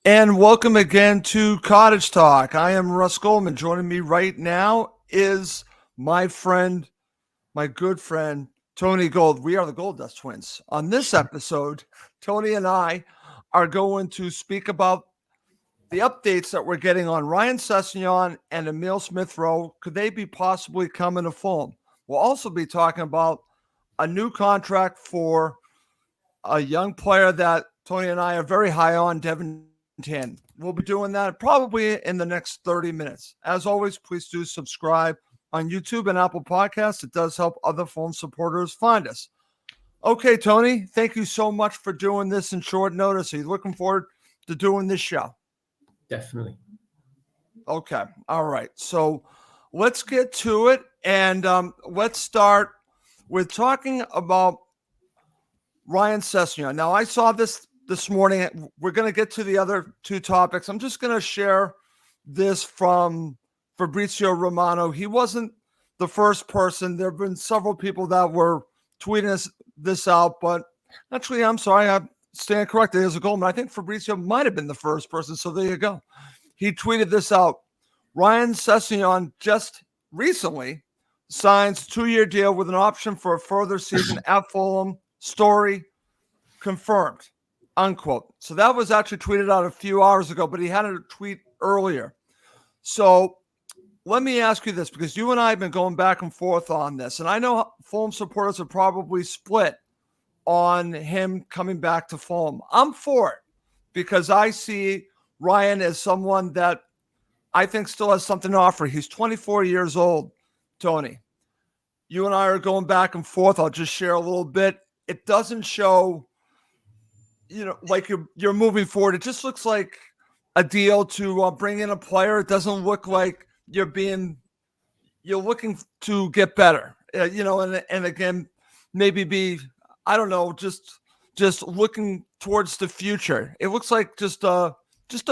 And welcome again to Cottage Talk. I am Russ Goldman. Joining me right now is my friend, my good friend, Tony Gold. We are the Gold Dust Twins. On this episode, Tony and I are going to speak about the updates that we're getting on Ryan Sessegnon and Emile Rowe. Could they be possibly coming to Fulham? We'll also be talking about a new contract for a young player that Tony and I are very high on, Devin 10. We'll be doing that probably in the next 30 minutes. As always, please do subscribe on YouTube and Apple Podcasts. It does help other Fulham supporters find us. Okay, Tony, thank you so much for doing this in short notice. Are you looking forward to doing this show? Definitely. Okay. All right. So let's get to it. And let's start with talking about Ryan Sessegnon. Now, I saw this morning. We're going to get to the other two topics. I'm just going to share this from Fabrizio Romano. He wasn't the first person. There have been several people that were tweeting this out, but actually, I'm sorry, I stand corrected as a Goldman. I think Fabrizio might have been the first person, so there you go. He tweeted this out. Ryan Sessegnon just recently signs 2-year deal with an option for a further season at Fulham. Story confirmed. Unquote. So that was actually tweeted out a few hours ago, but he had a tweet earlier. So let me ask you this, because you and I have been going back and forth on this, and I know Fulham supporters are probably split on him coming back to Fulham. I'm for it because I see Ryan as someone that I think still has something to offer. He's 24 years old, Tony. You and I are going back and forth. I'll just share a little bit. It doesn't show, like you're moving forward. It just looks like a deal to bring in a player. It doesn't look like you're looking to get better, and again, maybe be, I don't know, just looking towards the future. It looks like just a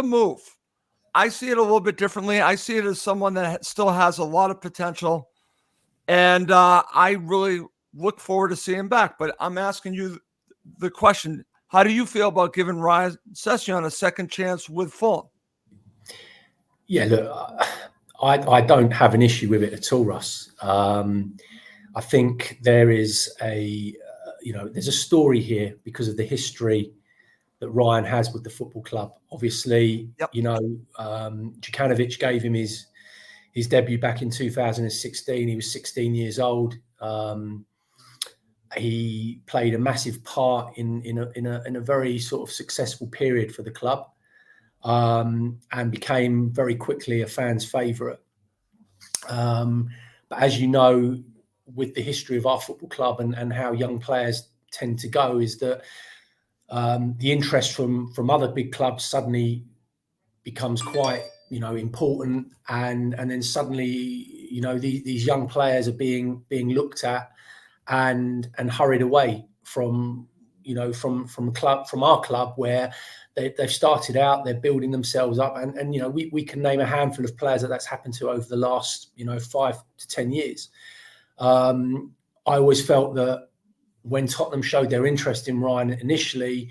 move. I see it a little bit differently. I see it as someone that still has a lot of potential, and I really look forward to seeing him back. But I'm asking you the question: how do you feel about giving Ryan Sessegnon a second chance with Fulham? Yeah, look, I don't have an issue with it at all, Russ. I think there is there's a story here because of the history that Ryan has with the football club. Obviously, Yep. Djukanovic gave him his debut back in 2016. He was 16 years old. He played a massive part in a very sort of successful period for the club, and became very quickly a fan's favourite. But as you know, with the history of our football club and how young players tend to go, is that the interest from other big clubs suddenly becomes quite important, and then suddenly these young players are being looked at and hurried away from our club where they've started out, they're building themselves up, and we can name a handful of players that's happened to over the last 5 to 10 years. I always felt that when Tottenham showed their interest in Ryan initially,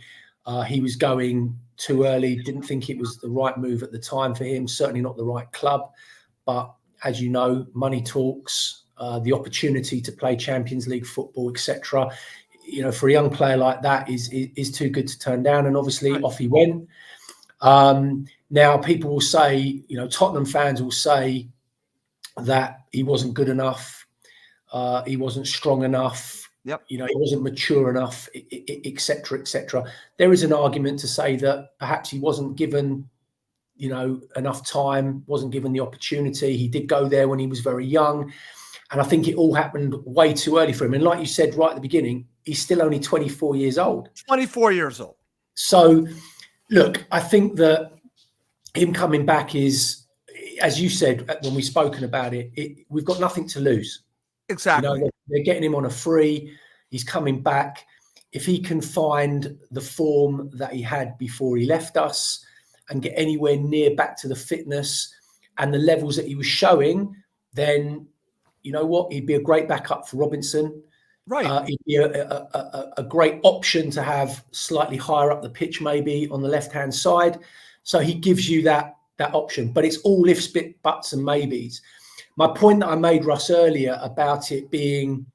he was going too early. Didn't think it was the right move at the time for him. Certainly not the right club. But as you know, money talks. The opportunity to play Champions League football, etc. For a young player like that is too good to turn down. And obviously, off he went. Now people will say, Tottenham fans will say that he wasn't good enough. He wasn't strong enough. Yep. He wasn't mature enough, etc., etc. There is an argument to say that perhaps he wasn't given, enough time, wasn't given the opportunity. He did go there when he was very young. And I think it all happened way too early for him. And like you said right at the beginning, he's still only 24 years old. 24 years old. So, look, I think that him coming back is, as you said when we've spoken about it, we've got nothing to lose. Exactly. They're getting him on a free. He's coming back. If he can find the form that he had before he left us and get anywhere near back to the fitness and the levels that he was showing, then you know what? He'd be a great backup for Robinson. Right. He'd be a great option to have slightly higher up the pitch, maybe on the left-hand side. So he gives you that option, but it's all ifs, buts, and maybes. My point that I made, Russ, earlier about it being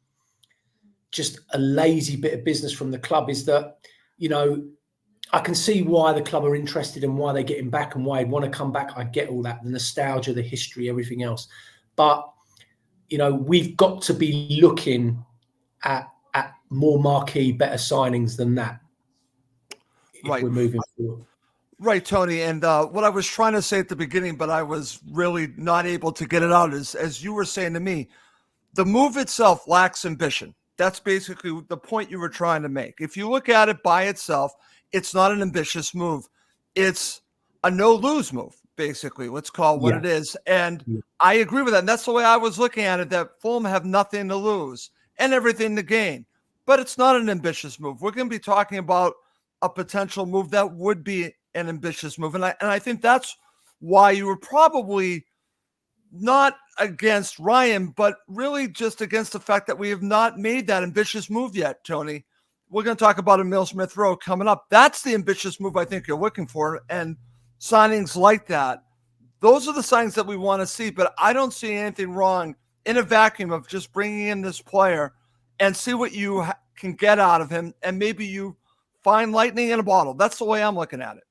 just a lazy bit of business from the club is that, I can see why the club are interested and why they get him back and why he'd want to come back. I get all that, the nostalgia, the history, everything else. But, we've got to be looking at more marquee, better signings than that. If we're moving forward. Right, Tony. And what I was trying to say at the beginning, but I was really not able to get it out, is, as you were saying to me, the move itself lacks ambition. That's basically the point you were trying to make. If you look at it by itself, it's not an ambitious move. It's a no-lose move, basically. Let's call it what it is. And I agree with that. And that's the way I was looking at it, that Fulham have nothing to lose and everything to gain. But it's not an ambitious move. We're going to be talking about a potential move that would be an ambitious move. And I think that's why you were probably not against Ryan, but really just against the fact that we have not made that ambitious move yet, Tony. We're going to talk about Emile Smith-Rowe coming up. That's the ambitious move I think you're looking for. And signings like that, those are the signings that we want to see. But I don't see anything wrong in a vacuum of just bringing in this player and see what you can get out of him. And maybe you find lightning in a bottle. That's the way I'm looking at it.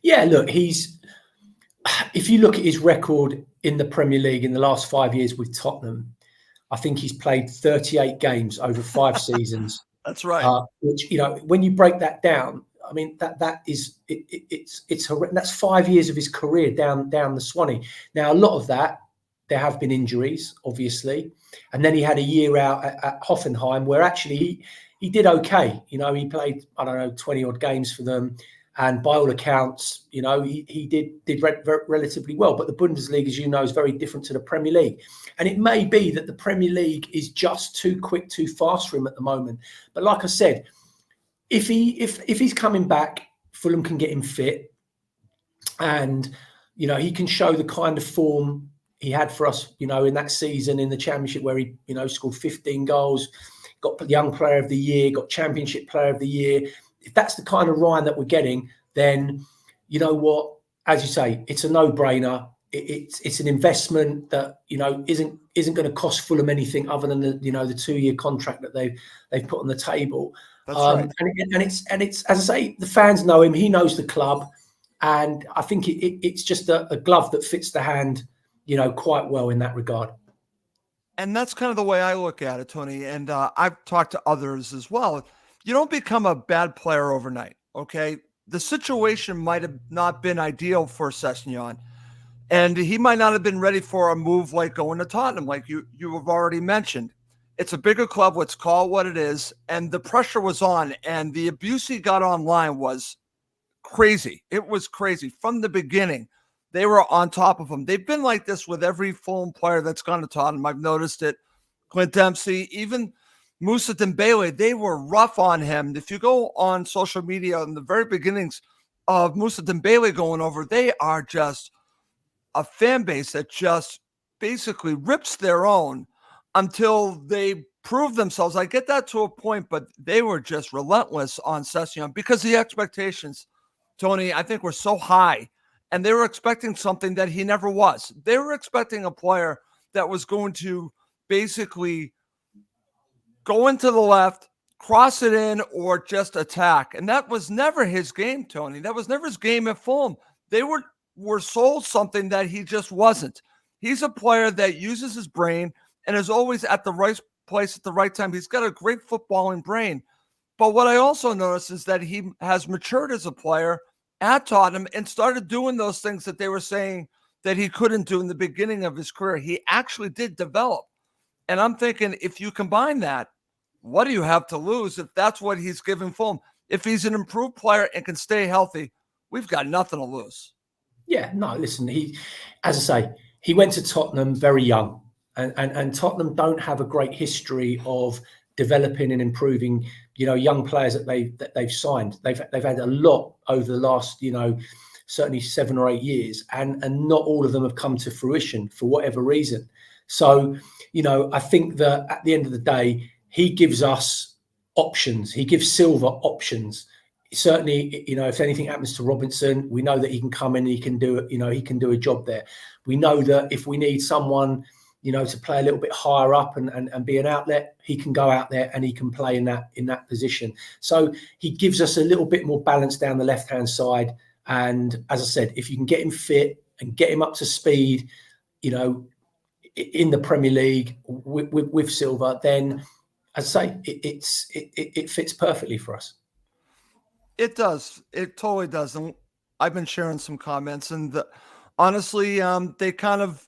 Yeah, look, if you look at his record in the Premier League in the last 5 years with Tottenham, I think he's played 38 games over 5 seasons. That's right. Which, when you break that down, I mean, it's horrendous. That's 5 years of his career down the Swanee. Now, a lot of that, there have been injuries, obviously. And then he had a year out at Hoffenheim where actually he did okay. He played, 20 odd games for them. And by all accounts, he did relatively well. But the Bundesliga, as you know, is very different to the Premier League. And it may be that the Premier League is just too quick, too fast for him at the moment. But like I said, if he's coming back, Fulham can get him fit. And, he can show the kind of form he had for us, in that season in the Championship where he, scored 15 goals, got Young Player of the Year, got Championship Player of the Year. If that's the kind of Ryan that we're getting, then you know what? As you say, it's a no-brainer. It's an investment that isn't going to cost Fulham anything other than the 2-year contract that they've put on the table. That's right. And it's as I say, the fans know him. He knows the club, and I think it's just a glove that fits the hand, quite well in that regard. And that's kind of the way I look at it, Tony. And I've talked to others as well. You don't become a bad player overnight, okay? The situation might have not been ideal for Sessegnon, and he might not have been ready for a move like going to Tottenham, like you have already mentioned. It's a bigger club, let's call it what it is, and the pressure was on, and the abuse he got online was crazy. It was crazy. From the beginning, they were on top of him. They've been like this with every Fulham player that's gone to Tottenham. I've noticed it. Clint Dempsey, even Moussa Dembele, they were rough on him. If you go on social media in the very beginnings of Moussa Dembele going over, they are just a fan base that just basically rips their own until they prove themselves. I get that to a point, but they were just relentless on Sessegnon because the expectations, Tony, I think were so high, and they were expecting something that he never was. They were expecting a player that was going to basically go into the left, cross it in, or just attack. And that was never his game, Tony. That was never his game at Fulham. They were sold something that he just wasn't. He's a player that uses his brain and is always at the right place at the right time. He's got a great footballing brain. But what I also noticed is that he has matured as a player at Tottenham and started doing those things that they were saying that he couldn't do in the beginning of his career. He actually did develop. And I'm thinking, if you combine that, what do you have to lose if that's what he's giving Fulham? If he's an improved player and can stay healthy, we've got nothing to lose. Yeah, no, listen, as I say, he went to Tottenham very young, and Tottenham don't have a great history of developing and improving, young players that they've signed. They've had a lot over the last, certainly 7 or 8 years, and not all of them have come to fruition for whatever reason. So, I think that at the end of the day, he gives us options. He gives Silva options. certainly, if anything happens to Robinson, we know that he can come in and he can do it. He can do a job there. We know that if we need someone, to play a little bit higher up and be an outlet, he can go out there and he can play in that position. So he gives us a little bit more balance down the left-hand side. And as I said, if you can get him fit and get him up to speed, in the Premier League with Silva, then as I say, it fits perfectly for us. It does. It totally does. And I've been sharing some comments, and honestly, they kind of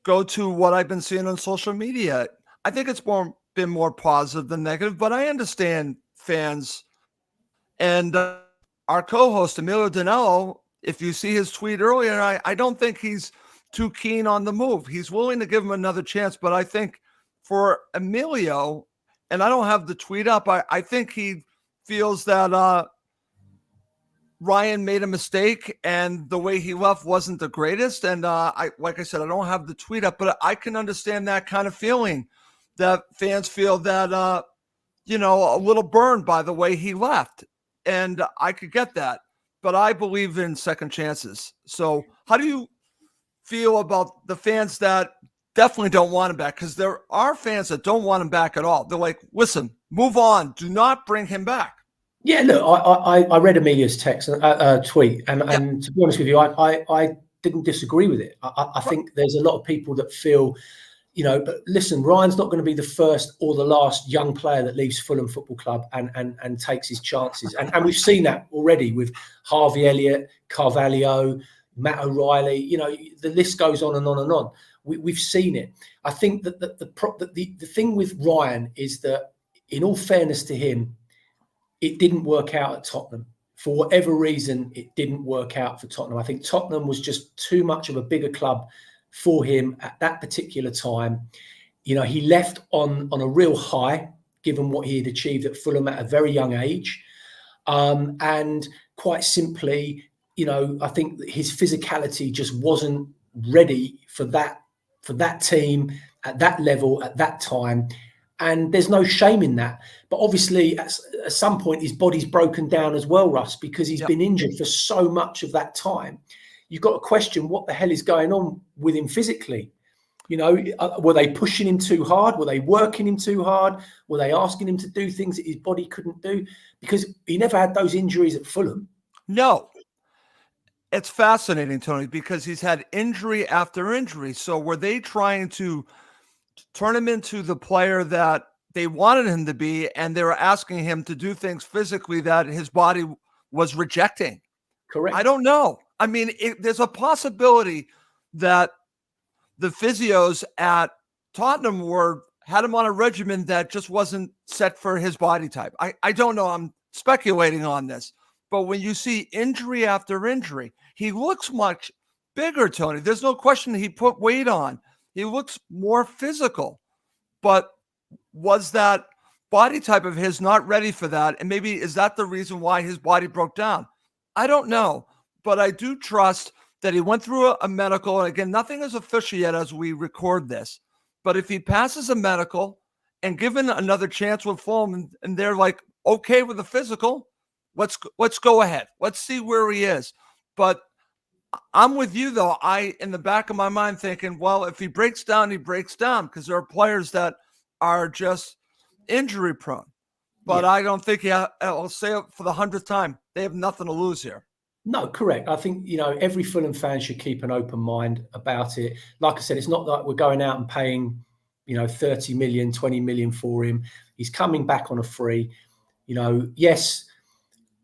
go to what I've been seeing on social media. I think it's been more positive than negative, but I understand fans. And our co-host, Emile Danello, if you see his tweet earlier, I don't think he's too keen on the move. He's willing to give him another chance, but I think for Emilio, and I don't have the tweet up, I think he feels that Ryan made a mistake and the way he left wasn't the greatest. And like I said, I don't have the tweet up, but I can understand that kind of feeling, that fans feel that, a little burned by the way he left. And I could get that, but I believe in second chances. So how do you feel about the fans that definitely don't want him back? Because there are fans that don't want him back at all. They're like, listen, move on. Do not bring him back. Yeah, look, I read Amelia's text, tweet, and to be honest with you, I didn't disagree with it. I think there's a lot of people that feel, but listen, Ryan's not going to be the first or the last young player that leaves Fulham Football Club and takes his chances. And we've seen that already with Harvey Elliott, Carvalho, Matt O'Reilly. The list goes on and on and on. We've seen it. I think that the thing with Ryan is that, in all fairness to him, it didn't work out at Tottenham. For whatever reason, it didn't work out for Tottenham. I think Tottenham was just too much of a bigger club for him at that particular time. He left on a real high, given what he had achieved at Fulham at a very young age. And quite simply, I think that his physicality just wasn't ready for that team at that level at that time. And there's no shame in that. But obviously, at some point, his body's broken down as well, Russ, because he's been injured for so much of that time. You've got to question what the hell is going on with him physically. Were they pushing him too hard? Were they working him too hard? Were they asking him to do things that his body couldn't do? Because he never had those injuries at Fulham. No. It's fascinating, Tony, because he's had injury after injury. So were they trying to turn him into the player that they wanted him to be, and they were asking him to do things physically that his body was rejecting? Correct. I don't know. I mean, there's a possibility that the physios at Tottenham had him on a regimen that just wasn't set for his body type. I don't know. I'm speculating on this. But when you see injury after injury, he looks much bigger, Tony. There's no question he put weight on. He looks more physical. But was that body type of his not ready for that? And maybe is that the reason why his body broke down? I don't know. But I do trust that he went through a medical. And again, nothing is official yet as we record this. But if he passes a medical and given another chance with Fulham, and they're like, okay with the physical, let's go ahead. Let's see where he is. But I'm with you, though. In the back of my mind, thinking, well, if he breaks down, he breaks down, because there are players that are just injury prone. But I don't think I'll say it for the 100th time. They have nothing to lose here. No, correct. I think, every Fulham fan should keep an open mind about it. Like I said, it's not like we're going out and paying, 30 million, 20 million for him. He's coming back on a free. Yes,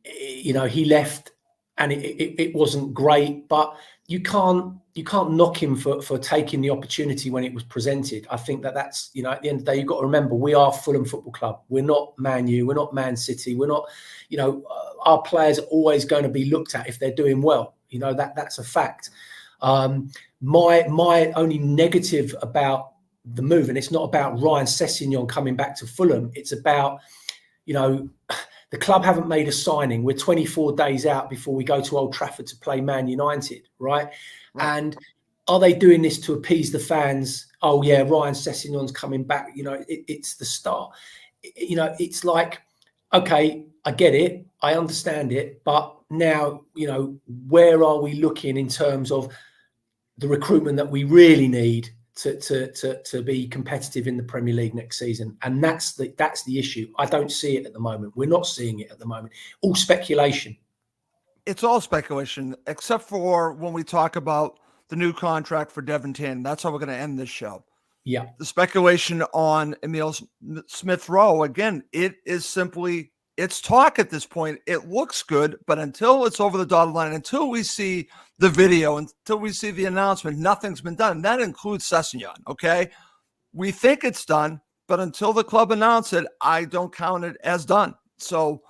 he left and it wasn't great, but you can't knock him for taking the opportunity when it was presented. I think that's, at the end of the day, you've got to remember, we are Fulham Football Club. We're not Man U. We're not Man City. We're not, our players are always going to be looked at if they're doing well. That's a fact. My only negative about the move, and it's not about Ryan Sessegnon coming back to Fulham. It's about, the club haven't made a signing. We're 24 days out before we go to Old Trafford to play Man United, right? And are they doing this to appease the fans? Oh, yeah, Ryan Sessegnon's coming back. It's the start. It's like, okay, I get it. I understand it. But now, where are we looking in terms of the recruitment that we really need to be competitive in the Premier League next season? And that's the issue. I don't see it at the moment. We're not seeing it at the moment. All speculation. It's all speculation, except for when we talk about the new contract for Devon Tan. That's how we're going to end this show. Yeah. The speculation on Emile Smith Rowe, again, it is simply, it's talk at this point. It looks good, but until it's over the dotted line, until we see the video, until we see the announcement, nothing's been done. And that includes Sessegnon, okay? We think it's done, but until the club announce it, I don't count it as done. So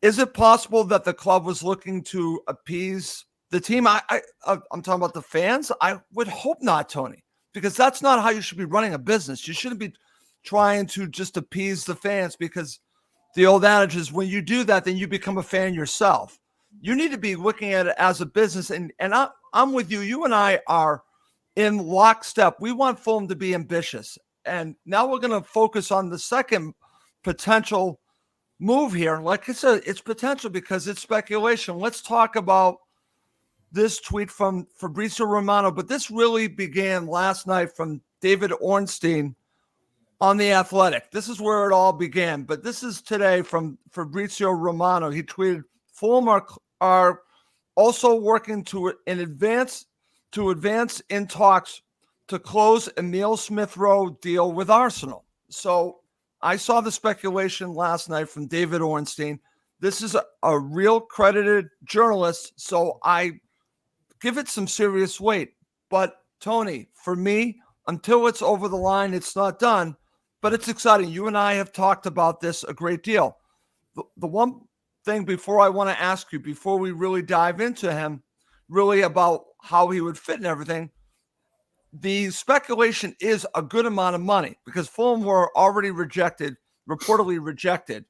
is it possible that the club was looking to appease the team? I'm talking about the fans. I would hope not, Tony, because that's not how you should be running a business. You shouldn't be trying to just appease the fans, because the old adage is when you do that, then you become a fan yourself. You need to be looking at it as a business. And I'm with you. You and I are in lockstep. We want Fulham to be ambitious. And now we're going to focus on the second potential move here. Like I said, it's potential because it's speculation. Let's talk about this tweet from Fabrizio Romano, but this really began last night from David Ornstein on The Athletic. This is where it all began, but this is today from Fabrizio Romano. He tweeted, Fulham are also working to advance in talks to close Emile Smith Rowe deal with Arsenal. So I saw the speculation last night from David Ornstein. This is a real credited journalist, so I give it some serious weight. But Tony, for me, until it's over the line, it's not done, but it's exciting. You and I have talked about this a great deal. The one thing before I want to ask you, before we really dive into him, really about how he would fit and everything, the speculation is a good amount of money because Fulham were already reportedly rejected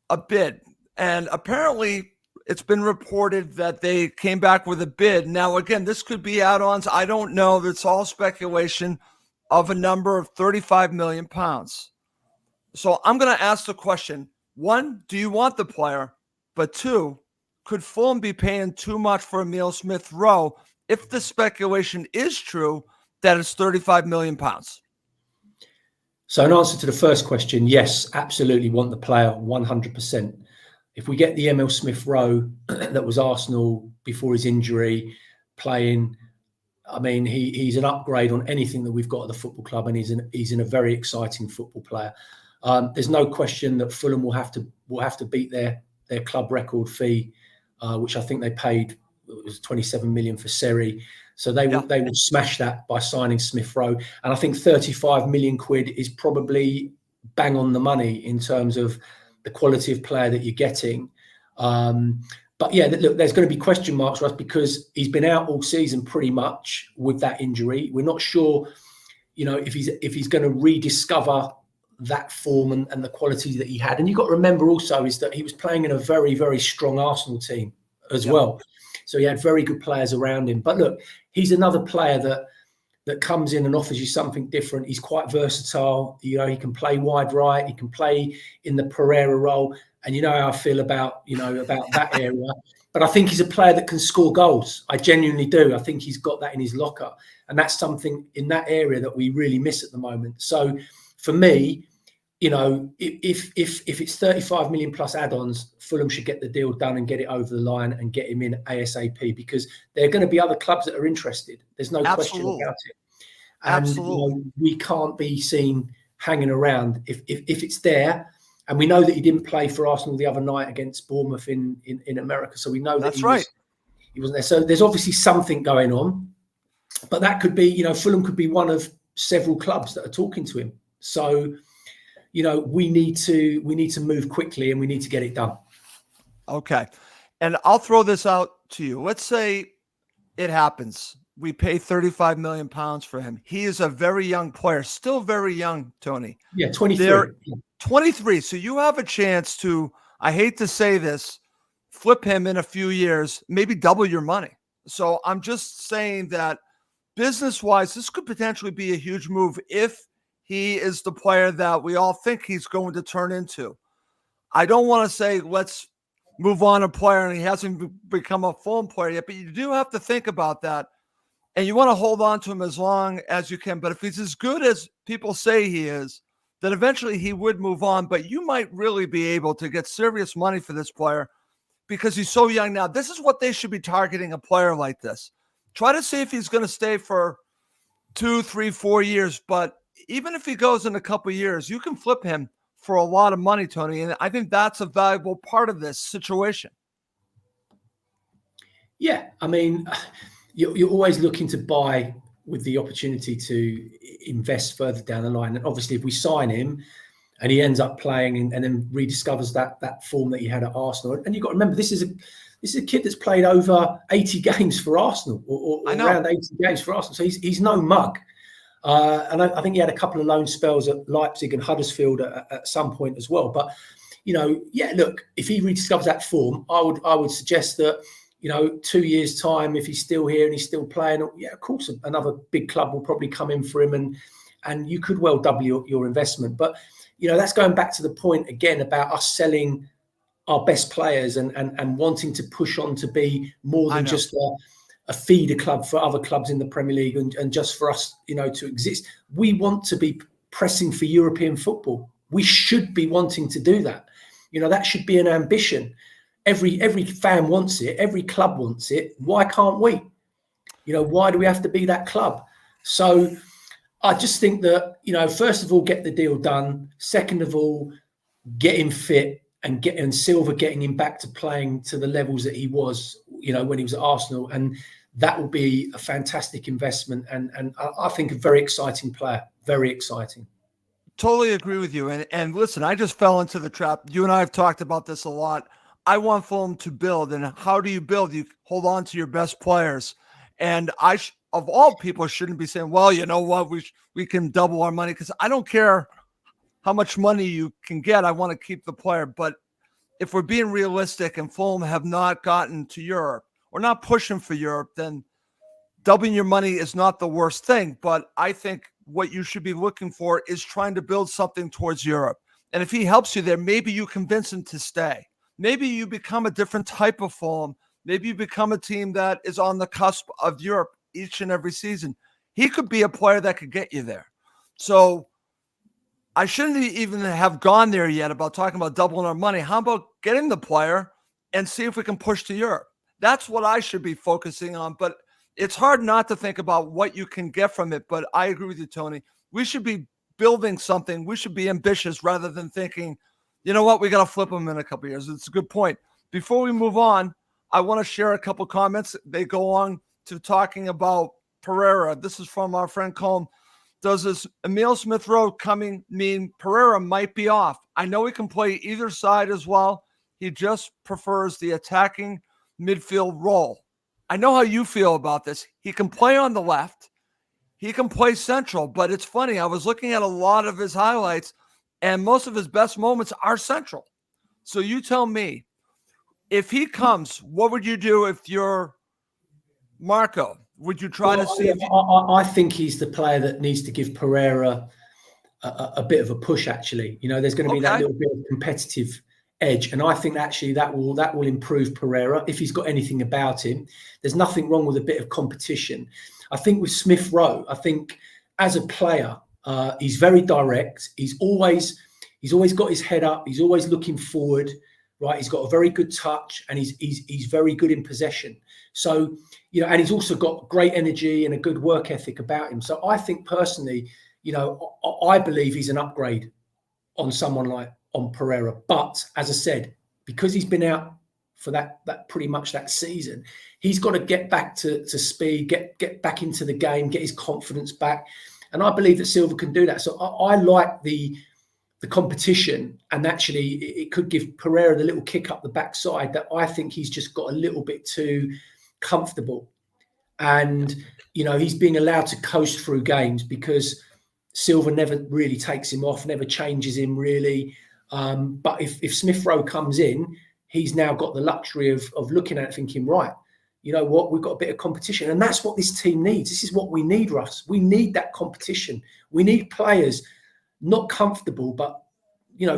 a bid. And apparently it's been reported that they came back with a bid. Now, again, this could be add-ons. I don't know. It's all speculation of a number of 35 million pounds. So I'm going to ask the question. One, do you want the player? But two, could Fulham be paying too much for Emile Smith Rowe if the speculation is true that it's 35 million pounds? So in answer to the first question, yes, absolutely want the player 100%. If we get the Emile Smith Rowe that was Arsenal before his injury playing, I mean, he's an upgrade on anything that we've got at the football club, and he's in a very exciting football player. There's no question that Fulham will have to beat their club record fee, which I think they paid, it was 27 million for Seri. So they will smash that by signing Smith Rowe. And I think 35 million quid is probably bang on the money in terms of the quality of player that you're getting. But yeah, look, there's going to be question marks, Russ, because he's been out all season pretty much with that injury. We're not sure, if he's going to rediscover that form and the quality that he had. And you've got to remember also is that he was playing in a very, very strong Arsenal team as well. So he had very good players around him. But look, he's another player that comes in and offers you something different. He's quite versatile. He can play wide right. He can play in the Pereira role. And you know how I feel about that area. But I think he's a player that can score goals. I genuinely do. I think he's got that in his locker. And that's something in that area that we really miss at the moment. So for me, if it's 35 million plus add-ons, Fulham should get the deal done and get it over the line and get him in ASAP, because there are going to be other clubs that are interested. There's no question about it. And we can't be seen hanging around if it's there. And we know that he didn't play for Arsenal the other night against Bournemouth in America. So we know that he wasn't there. So there's obviously something going on. But that could be, Fulham could be one of several clubs that are talking to him. So we need to move quickly and we need to get it done. Okay. And I'll throw this out to you. Let's say it happens. We pay 35 million pounds for him. He is a very young player, still very young, Tony. Yeah, 23. They're 23. So you have a chance to, I hate to say this, flip him in a few years, maybe double your money. So I'm just saying that business-wise, this could potentially be a huge move if he is the player that we all think he's going to turn into. I don't want to say let's move on a player and he hasn't become a Fulham player yet, but you do have to think about that. And you want to hold on to him as long as you can. But if he's as good as people say he is, then eventually he would move on. But you might really be able to get serious money for this player because he's so young now. This is what they should be targeting a player like this. Try to see if he's going to stay for 2, 3, 4 years. But even if he goes in a couple of years, you can flip him for a lot of money, Tony. And I think that's a valuable part of this situation. Yeah, I mean, you're always looking to buy with the opportunity to invest further down the line. And obviously, if we sign him and he ends up playing and then rediscovers that form that he had at Arsenal, and you've got to remember, this is a kid that's played over 80 games for Arsenal, or around 80 games for Arsenal. So he's no mug. And I think he had a couple of loan spells at Leipzig and Huddersfield at some point as well. But, look, if he rediscovers that form, I would suggest that, 2 years' time, if he's still here and he's still playing, yeah, of course, another big club will probably come in for him and you could well double your investment. But, that's going back to the point again about us selling our best players and wanting to push on to be more than just a feeder club for other clubs in the Premier League and just for us, to exist. We want to be pressing for European football. We should be wanting to do that. That should be an ambition. Every fan wants it. Every club wants it. Why can't we? Why do we have to be that club? So I just think that, first of all, get the deal done. Second of all, get him fit and Silva getting him back to playing to the levels that he was, when he was at Arsenal. And that will be a fantastic investment. And I think a very exciting player. Very exciting. Totally agree with you. And listen, I just fell into the trap. You and I have talked about this a lot. I want Fulham to build. And how do you build? You hold on to your best players. And of all people, shouldn't be saying, well, you know what, we can double our money, because I don't care how much money you can get. I want to keep the player. But if we're being realistic and Fulham have not gotten to Europe or not pushing for Europe, then doubling your money is not the worst thing. But I think what you should be looking for is trying to build something towards Europe. And if he helps you there, maybe you convince him to stay. Maybe you become a different type of Fulham. Maybe you become a team that is on the cusp of Europe each and every season. He could be a player that could get you there. So I shouldn't even have gone there yet about talking about doubling our money. How about getting the player and see if we can push to Europe? That's what I should be focusing on. But it's hard not to think about what you can get from it. But I agree with you, Tony. We should be building something. We should be ambitious rather than thinking, you know what, we got to flip them in a couple of years. It's a good point. Before we move on, I want to share a couple comments. They go on to talking about Pereira. This is from our friend Colm. Does this Emile Smith-Rowe coming mean Pereira might be off? I know he can play either side as well. He just prefers the attacking midfield role. I know how you feel about this. He can play on the left. He can play central, but it's funny. I was looking at a lot of his highlights, and most of his best moments are central. So you tell me, if he comes, what would you do if you're Marco? Would you try to see? I think he's the player that needs to give Pereira a bit of a push. Actually, there's going to be that little bit of competitive edge, and I think actually that will improve Pereira if he's got anything about him. There's nothing wrong with a bit of competition. I think with Smith-Rowe, I think as a player, he's very direct. He's always got his head up. He's always looking forward. Right, he's got a very good touch, and he's very good in possession. So, and he's also got great energy and a good work ethic about him. So I think personally, I believe he's an upgrade on someone like Pereira. But as I said, because he's been out for that pretty much that season, he's got to get back to speed, get back into the game, get his confidence back. And I believe that Silva can do that. So I like the competition, and actually it could give Pereira the little kick up the backside that I think he's just got a little bit too comfortable. And, he's being allowed to coast through games because Silva never really takes him off, never changes him really. But if Smith-Rowe comes in, he's now got the luxury of looking at it thinking, right, you know what, we've got a bit of competition. And that's what this team needs. This is what we need, Russ. We need that competition. We need players not comfortable, but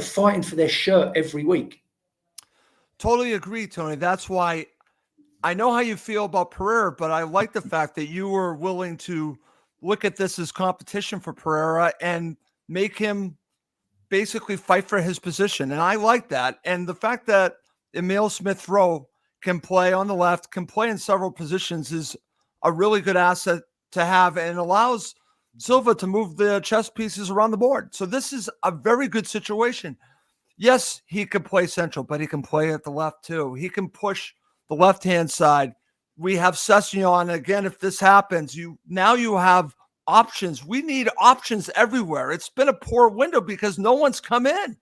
fighting for their shirt every week. Totally agree, Tony. That's why I know how you feel about Pereira, but I like the fact that you were willing to look at this as competition for Pereira and make him basically fight for his position. And I like that. And the fact that Emile Smith-Rowe can play on the left, can play in several positions is a really good asset to have, and allows Silva to move the chess pieces around the board. So this is a very good situation. Yes, he can play central, but he can play at the left too. He can push the left-hand side. We have Sessegnon. Again, if this happens, you have options. We need options everywhere. It's been a poor window because no one's come in.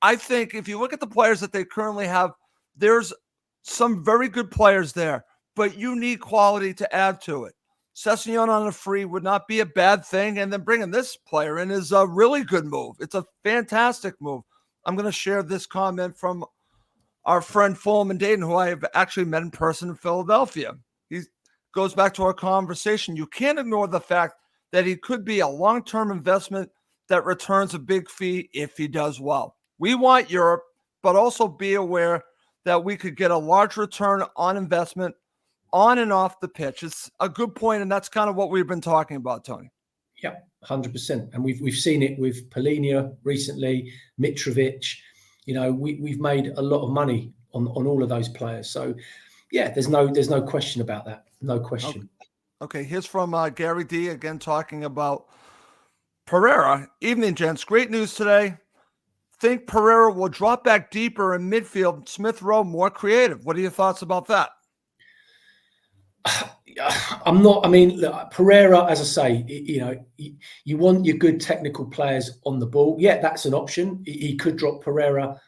I think if you look at the players that they currently have, there's some very good players there, but you need quality to add to it. Sessegnon on a free would not be a bad thing, and then bringing this player in is a really good move. It's a fantastic move. I'm going to share this comment from our friend Fulham and Dayton, who I have actually met in person in Philadelphia. He goes back to our conversation. You can't ignore the fact that he could be a long-term investment that returns a big fee if he does well. We want Europe, but also be aware that we could get a large return on investment on and off the pitch. It's a good point, and that's kind of what we've been talking about, Tony. Yeah, 100%. And we've seen it with Polinia recently, Mitrovic. We've made a lot of money on all of those players. So, yeah, there's no question about that. No question. Okay, here's from Gary D. again talking about Pereira. Evening, gents. Great news today. Think Pereira will drop back deeper in midfield. Smith-Rowe more creative. What are your thoughts about that? Look, Pereira, as I say, you want your good technical players on the ball. Yeah, that's an option. He could drop Pereira,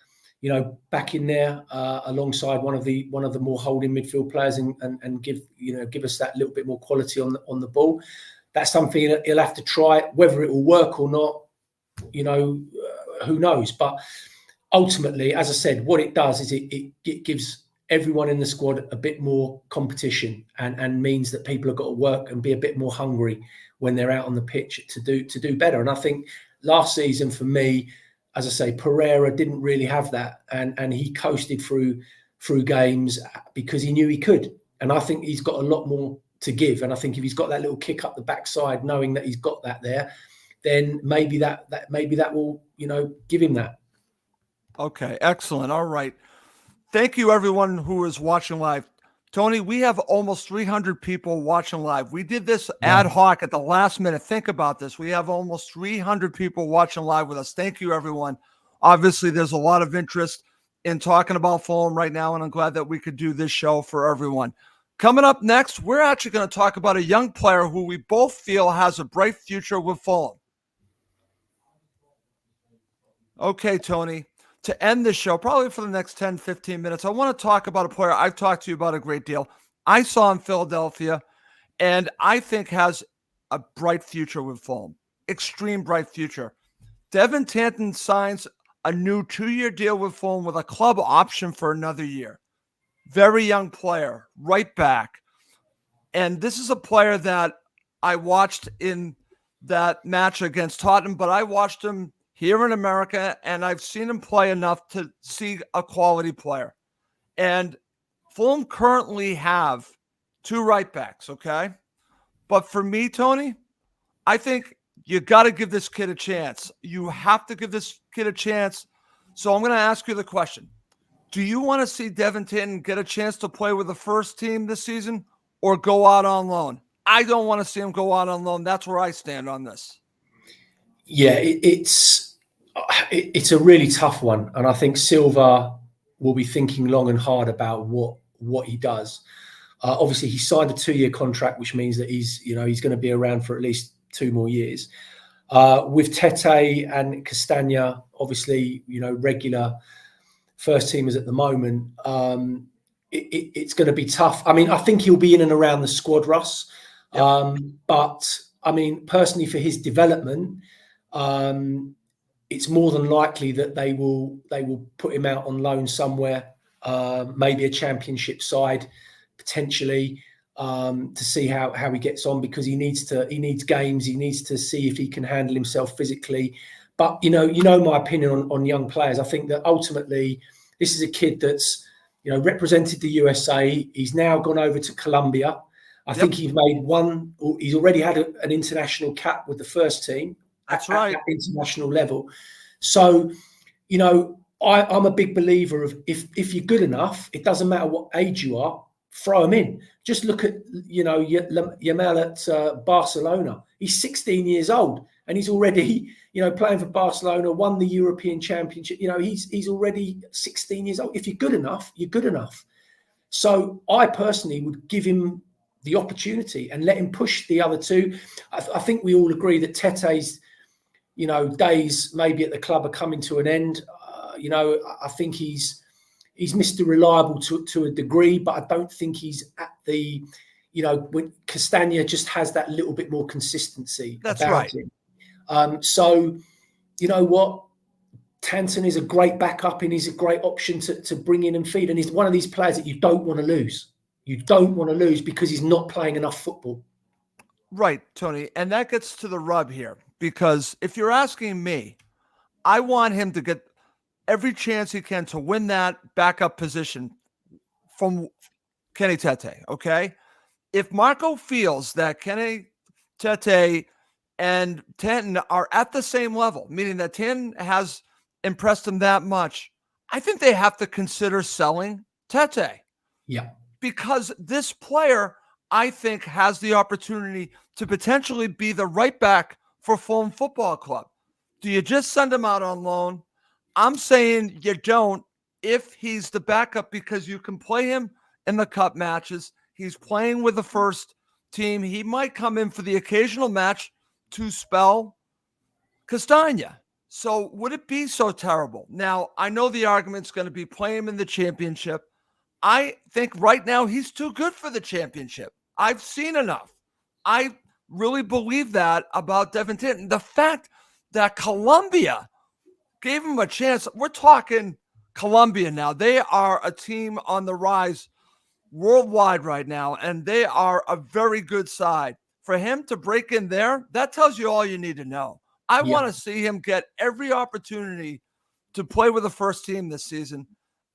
back in there alongside one of the more holding midfield players and give us that little bit more quality on the ball. That's something that he'll have to try. Whether it will work or not, who knows? But ultimately, as I said, what it does is it gives everyone in the squad a bit more competition and means that people have got to work and be a bit more hungry when they're out on the pitch to do better. And I think last season for me, as I say, Pereira didn't really have that, and he coasted through games because he knew he could. And I think he's got a lot more to give. And I think if he's got that little kick up the backside, knowing that he's got that there, then maybe that will give him that. Okay, excellent. All right. Thank you, everyone who is watching live. Tony, we have almost 300 people watching live. We did this ad hoc at the last minute. Think about this. We have almost 300 people watching live with us. Thank you, everyone. Obviously, there's a lot of interest in talking about Fulham right now, and I'm glad that we could do this show for everyone. Coming up next, we're actually going to talk about a young player who we both feel has a bright future with Fulham. Okay, Tony. To end this show, probably for the next 10, 15 minutes, I want to talk about a player I've talked to you about a great deal. I saw in Philadelphia, and I think has a bright future with Fulham. Extreme bright future. Devin Tanton signs a new 2-year deal with Fulham with a club option for another year. Very young player, right back. And this is a player that I watched in that match against Tottenham, but I watched him here in America, and I've seen him play enough to see a quality player. And Fulham currently have 2 right backs, okay? But for me, Tony, I think you got to give this kid a chance. You have to give this kid a chance. So I'm going to ask you the question. Do you want to see Devin Tanton get a chance to play with the first team this season or go out on loan? I don't want to see him go out on loan. That's where I stand on this. Yeah, it's a really tough one, and I think Silva will be thinking long and hard about what he does. Obviously, he signed a 2-year contract, which means that he's going to be around for at least 2 more years. With Tete and Castagna, obviously, regular first teamers at the moment, it's going to be tough. I mean, I think he'll be in and around the squad, Russ. Yep. But I mean, personally, for his development, it's more than likely that they will put him out on loan somewhere, maybe a championship side potentially, to see how he gets on, because he needs games. He needs to see if he can handle himself physically But my opinion on young players. I think that ultimately this is a kid that's represented the USA. He's now gone over to Colombia. I think he's made one. He's already had an international cap with the first team. That's at right. that international level. So, I'm a big believer of if you're good enough, it doesn't matter what age you are, throw him in. Just look at Emile at Barcelona. He's 16 years old and he's already playing for Barcelona, won the European Championship. He's already 16 years old. If you're good enough, you're good enough. So I personally would give him the opportunity and let him push the other two. I think we all agree that Tete's days maybe at the club are coming to an end. I think he's Mr. Reliable to a degree, but I don't think he's at the, when Castagna just has that little bit more consistency. That's about right. him. So, you know what? Tanton is a great backup and he's a great option to bring in and feed. And he's one of these players that you don't want to lose. You don't want to lose because he's not playing enough football. Right, Tony. And that gets to the rub here, because if you're asking me, I want him to get every chance he can to win that backup position from Kenny Tete, okay? If Marco feels that Kenny Tete and Tanton are at the same level, meaning that Tanton has impressed him that much, I think they have to consider selling Tete. Yeah. Because this player, I think, has the opportunity to potentially be the right back for Fulham Football Club. Do you just send him out on loan? I'm saying you don't if he's the backup, because you can play him in the cup matches. He's playing with the first team. He might come in for the occasional match to spell Castagna. So would it be so terrible? Now, I know the argument's going to be play him in the championship. I think right now he's too good for the championship. I've seen enough. I really believe that about Devin Tanton. The fact that Colombia gave him a chance. We're talking Colombia now. They are a team on the rise worldwide right now, and they are a very good side. For him to break in there, that tells you all you need to know. I want to see him get every opportunity to play with the first team this season.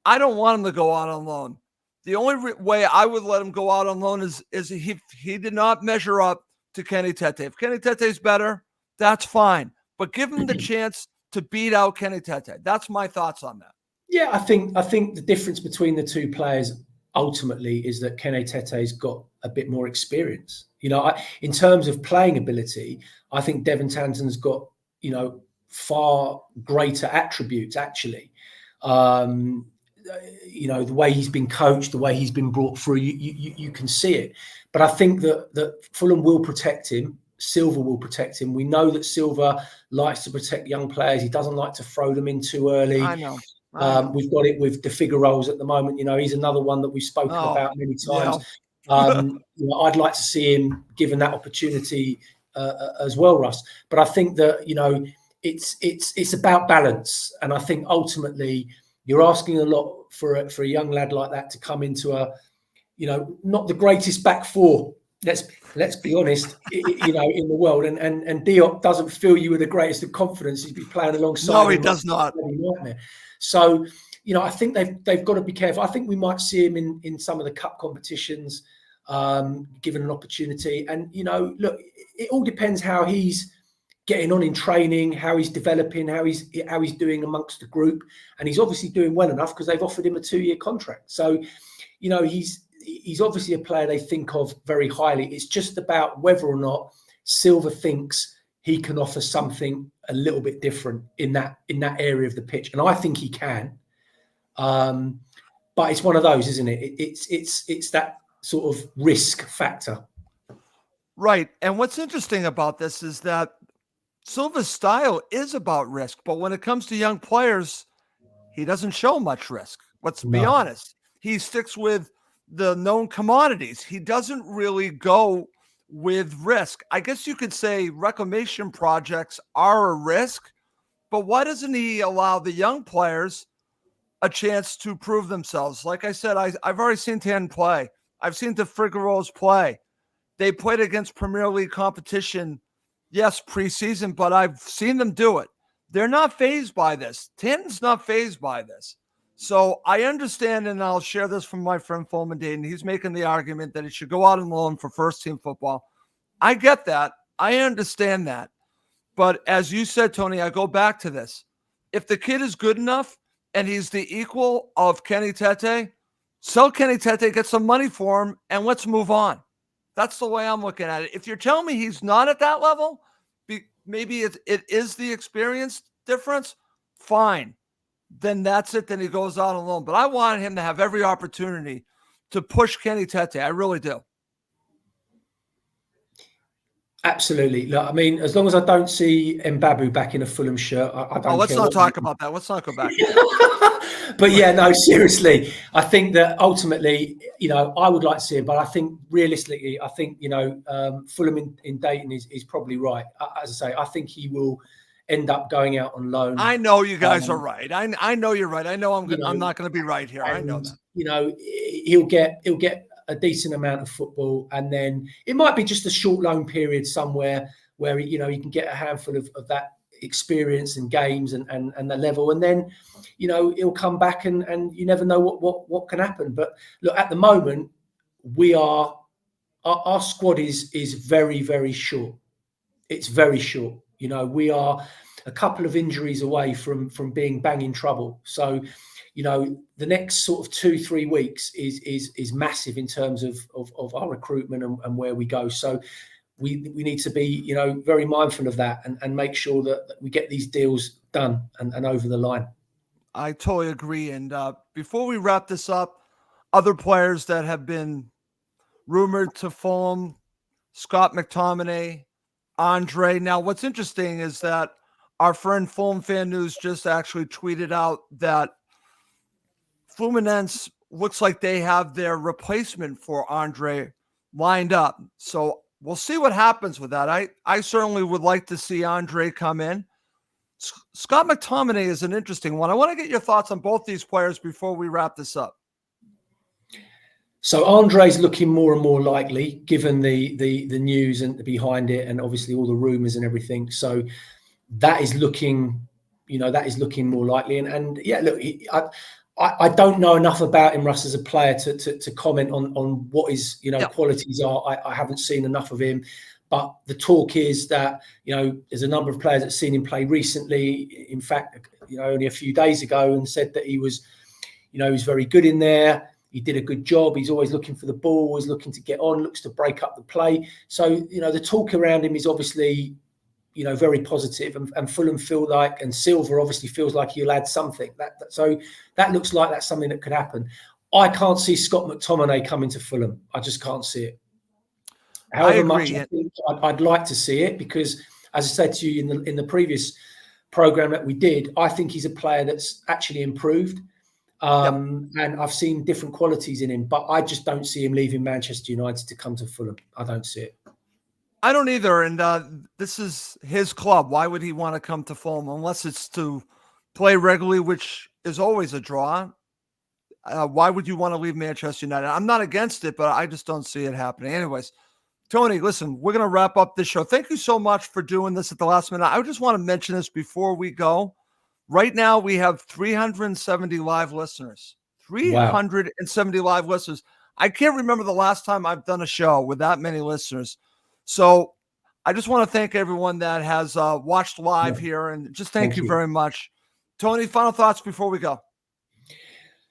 I don't want him to go out on loan. The only way I would let him go out on loan is if he did not measure up to Kenny Tete. If Kenny Tete's better, that's fine. But give him the chance to beat out Kenny Tete. That's my thoughts on that. Yeah, I think the difference between the two players ultimately is that Kenny Tete's got a bit more experience. In terms of playing ability, I think Devin Tanton's got, far greater attributes, actually. The way he's been coached, the way he's been brought through, you can see it. But I think that Fulham will protect him. Silva will protect him. We know that Silva likes to protect young players. He doesn't like to throw them in too early. I know. We've got it with the Figaroles at the moment. He's another one that we've spoken about many times. Yeah. I'd like to see him given that opportunity as well, Russ. But I think that it's about balance, and I think ultimately you're asking a lot for a young lad like that to come into a not the greatest back four. Let's be honest, in the world, and Diop doesn't fill you with the greatest of confidence. He'd be playing alongside. No, he does not. So, I think they've got to be careful. I think we might see him in some of the cup competitions, given an opportunity. And look, it all depends how he's getting on in training, how he's developing, how he's doing amongst the group, and he's obviously doing well enough because they've offered him a 2-year contract. So, he's obviously a player they think of very highly. It's just about whether or not Silva thinks he can offer something a little bit different in that area of the pitch, and I think he can. But it's one of those, isn't it? It's that sort of risk factor. Right. And what's interesting about this is that Silva's style is about risk, but when it comes to young players, he doesn't show much risk. Let's be honest. He sticks with the known commodities. He doesn't really go with risk. I guess you could say reclamation projects are a risk, but why doesn't he allow the young players a chance to prove themselves? Like I said, I've already seen Tan play. I've seen the Figaroles play. They played against Premier League competition, yes, preseason, but I've seen them do it. they're not fazed by this. Tanton's not fazed by this. So I understand, and I'll share this from my friend Fulman Dayton. He's making the argument that he should go out on loan for first team football. I get that. I understand that. But as you said, Tony, I go back to this. If the kid is good enough and he's the equal of Kenny Tete, sell Kenny Tete, get some money for him, and let's move on. That's the way I'm looking at it. If you're telling me he's not at that level, maybe it is the experience difference, fine. Then that's it. Then he goes out alone. But I want him to have every opportunity to push Kenny Tete. I really do. Absolutely. Look, I mean, as long as I don't see Mbabu back in a Fulham shirt, I don't let's care not talk about that. Let's not go back. But yeah, no, seriously, I think that ultimately, I would like to see it, but I think realistically, I think, Fulham in Dayton is probably right. As I say, I think he will end up going out on loan. I know you guys are right. I know you're right. I know I'm not going to be right here. I know that. He'll get a decent amount of football, and then it might be just a short loan period somewhere where he can get a handful of that experience and games and the level, and then he'll come back and you never know what can happen. But look, at the moment, our squad is very, very short. It's very short. We are a couple of injuries away from being bang in trouble. So the next sort of 2-3 weeks is massive in terms of our recruitment and where we go. So we need to be, very mindful of that and make sure that we get these deals done and over the line. I totally agree. And before we wrap this up, other players that have been rumored to Fulham, Scott McTominay, Andre. Now, what's interesting is that our friend Fulham Fan News just actually tweeted out that Fluminense looks like they have their replacement for Andre lined up. So we'll see what happens with that. I certainly would like to see Andre come in. Scott McTominay is an interesting one. I want to get your thoughts on both these players before we wrap this up. So Andre's looking more and more likely, given the news and behind it, and obviously all the rumours and everything. So that is looking, more likely. And yeah, look, I don't know enough about him, Russ, as a player to comment on what his qualities are. I haven't seen enough of him, but the talk is that there's a number of players that seen him play recently. In fact, only a few days ago, and said that he was very good in there. He did a good job. He's always looking for the ball, always looking to get on, looks to break up the play. So the talk around him is obviously very positive, and Fulham feel like, and Silva obviously feels like he'll add something. So that looks like that's something that could happen. I can't see Scott McTominay coming to Fulham. I just can't see it. However much I think I'd like to see it, because as I said to you in the previous program that we did, I think he's a player that's actually improved. And I've seen different qualities in him, but I just don't see him leaving Manchester United to come to Fulham. I don't see it. I don't either. And this is his club. Why would he want to come to Fulham unless it's to play regularly, which is always a draw? Why would you want to leave Manchester United? I'm not against it, but I just don't see it happening. Anyways, Tony, listen, we're going to wrap up this show. Thank you so much for doing this at the last minute. I just want to mention this before we go. Right now, we have 370 live listeners. 370 live listeners. I can't remember the last time I've done a show with that many listeners. So I just want to thank everyone that has watched live here, and just thank you very much. Tony, final thoughts before we go.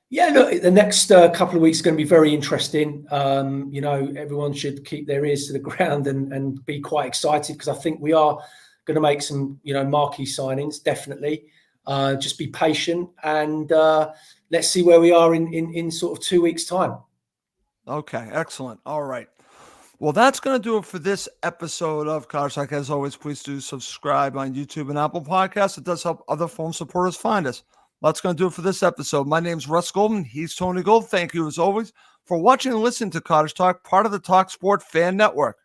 Yeah, look, the next couple of weeks are going to be very interesting. Everyone should keep their ears to the ground and be quite excited, because I think we are going to make some, marquee signings, definitely. Just be patient, and let's see where we are in sort of 2 weeks' time. Okay, excellent. All right. Well, that's going to do it for this episode of Cottage Talk. As always, please do subscribe on YouTube and Apple Podcasts. It does help other phone supporters find us. That's going to do it for this episode. My name's Russ Golden. He's Tony Gold. Thank you, as always, for watching and listening to Cottage Talk, part of the Talk Sport Fan Network.